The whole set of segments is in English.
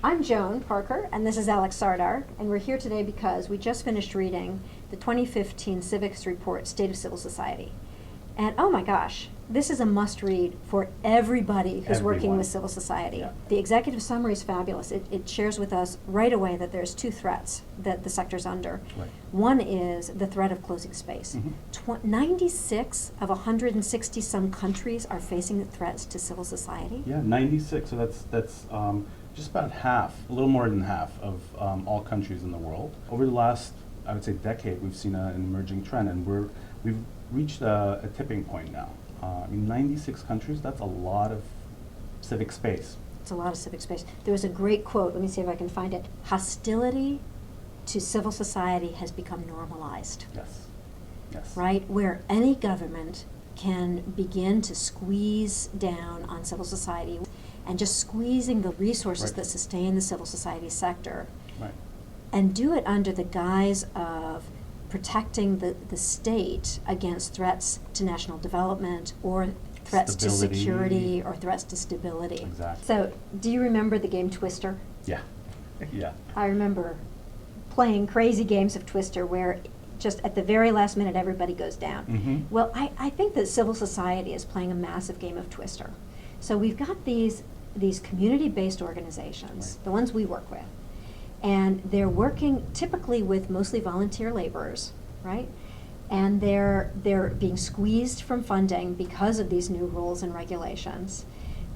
I'm Joan Parker, and this is Alex Sardar, and we're here today because we just finished reading the 2015 CIVICUS report, State of Civil Society. And oh my gosh, this is a must-read for everybody who's working with civil society. Yeah. The executive summary is fabulous. It shares with us right away that there's two threats that the sector's under. Right. One is the threat of closing space. 96 of 160 some countries are facing threats to civil society. Yeah, 96. So that's just about half, a little more than half of all countries in the world. Over the last, I would say, decade, we've seen an emerging trend, and we've reached a tipping point now. I mean, 96 countries, that's a lot of civic space. It's a lot of civic space. There was a great quote, let me see if I can find it. Hostility to civil society has become normalized. Yes, yes. Right? Where any government can begin to squeeze down on civil society and just squeezing the resources Right. that sustain the civil society sector, Right. and do it under the guise of protecting the state against threats to national development or threats Stability. to security or threats to stability. Exactly. So, do you remember the game Twister? Yeah, yeah. I remember playing crazy games of Twister where just at the very last minute everybody goes down. Mm-hmm. Well, I think that civil society is playing a massive game of Twister. So we've got these community-based organizations, Right. the ones we work with, and they're working typically with mostly volunteer laborers, right? And they're being squeezed from funding because of these new rules and regulations.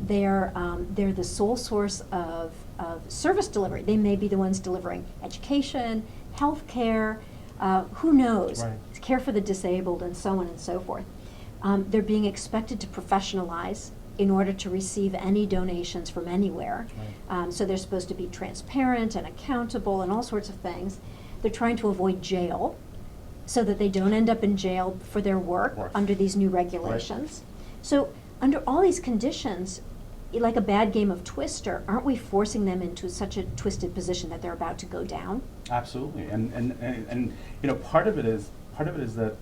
They're the sole source of service delivery. They may be the ones delivering education, health care, who knows, Right. care for the disabled, and so on and so forth. They're being expected to professionalize in order to receive any donations from anywhere. Right. So they're supposed to be transparent and accountable and all sorts of things. They're trying to avoid jail so that they don't end up in jail for their work Work. under these new regulations. So under all these conditions, like a bad game of Twister, aren't we forcing them into such a twisted position that they're about to go down? Absolutely, and you know, part of it is that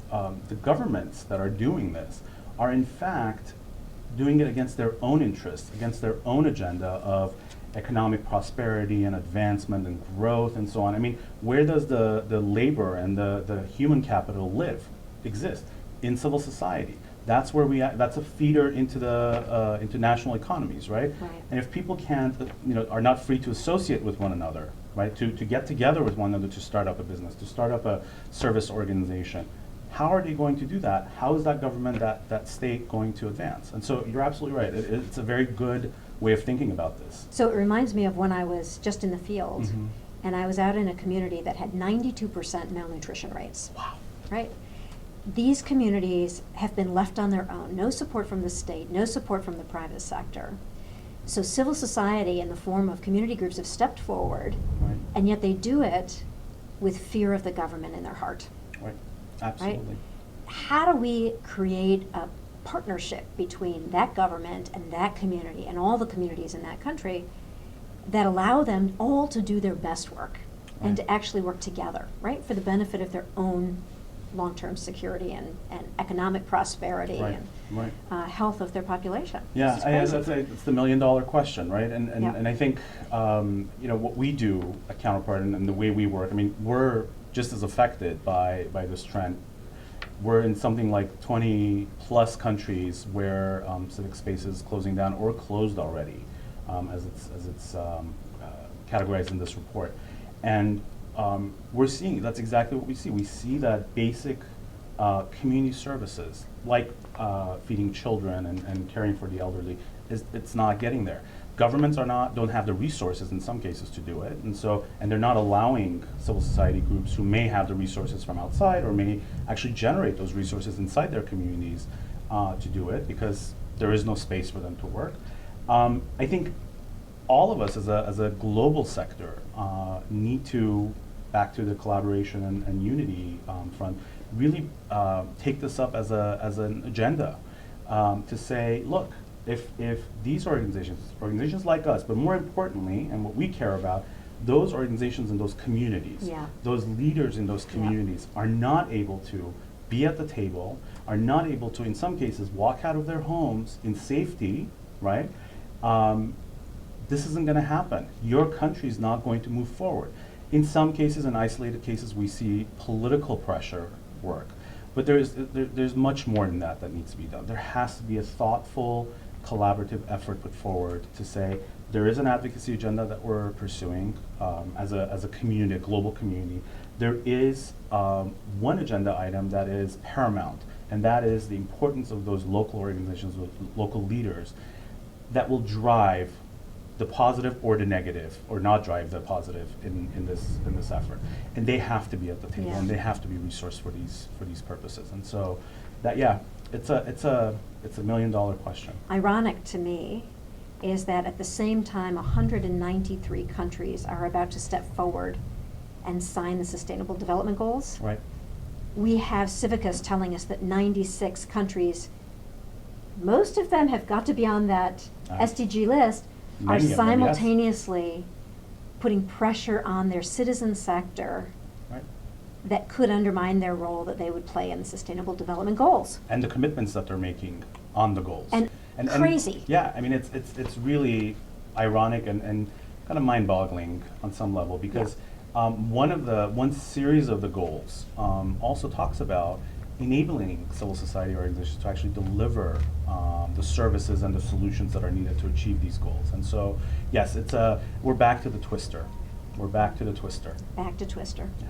the governments that are doing this are in fact doing it against their own interests, against their own agenda of economic prosperity and advancement and growth and so on. I mean, where does the labor and the human capital exist? In civil society. That's where that's a feeder into the into national economies, right? Right. And if people can't, are not free to associate with one another, right? To get together with one another to start up a business, to start up a service organization, how are they going to do that? How is that government, that state going to advance? And so you're absolutely right. It's a very good way of thinking about this. So it reminds me of when I was just in the field, Mhm. and I was out in a community that had 92% malnutrition rates. Wow. Right? These communities have been left on their own. No support from the state, no support from the private sector. So civil society in the form of community groups have stepped forward, Right. and yet they do it with fear of the government in their heart. Right. Absolutely. How do we create a partnership between that government and that community and all the communities in that country that allow them all to do their best work and Right. to actually work together, right, for the benefit of their own long-term security and economic prosperity Right. and Right. health of their population? Yeah, This is crazy. it's the million-dollar question, right? And Yeah. I think what we do at Counterpart and the way we work. I mean, we're just as affected by this trend. We're in something like 20 plus countries where civic space is closing down or closed already, as it's categorized in this report. And we're seeing, that's exactly what we see. We see that basic community services, like feeding children and caring for the elderly, it's not getting there. Governments don't have the resources in some cases to do it, and they're not allowing civil society groups who may have the resources from outside or may actually generate those resources inside their communities to do it because there is no space for them to work. I think all of us as a global sector need to, back to the collaboration and unity front, really take this up as an agenda to say, look, if these organizations like us, but more importantly, and what we care about, those organizations in those communities, Yeah. those leaders in those communities are not able to be at the table, are not able to, in some cases, walk out of their homes in safety, right? this isn't going to happen. Your country is not going to move forward. In some cases, in isolated cases, we see political pressure work. But there's much more than that needs to be done. There has to be a thoughtful, collaborative effort put forward to say there is an advocacy agenda that we're pursuing as a community, a global community. There is one agenda item that is paramount, and that is the importance of those local organizations, local leaders that will drive the positive or the negative, or not drive the positive in this effort. And they have to be at the table, Yeah. and they have to be resourced for these purposes. And so that, yeah, it's a $1 million question. Ironic to me is that at the same time, 193 countries are about to step forward and sign the Sustainable Development Goals. Right. We have CIVICUS telling us that 96 countries, most of them have got to be on that SDG list, are Many of them, yes. simultaneously putting pressure on their citizen sector Right. that could undermine their role that they would play in the Sustainable Development Goals. And the commitments that they're making on the goals. And crazy. Yeah, I mean, it's really ironic and kind of mind-boggling on some level, because one series of the goals also talks about enabling civil society organizations to actually deliver the services and the solutions that are needed to achieve these goals. And so, yes, we're back to the twister. We're back to the twister. Back to Twister. Yeah.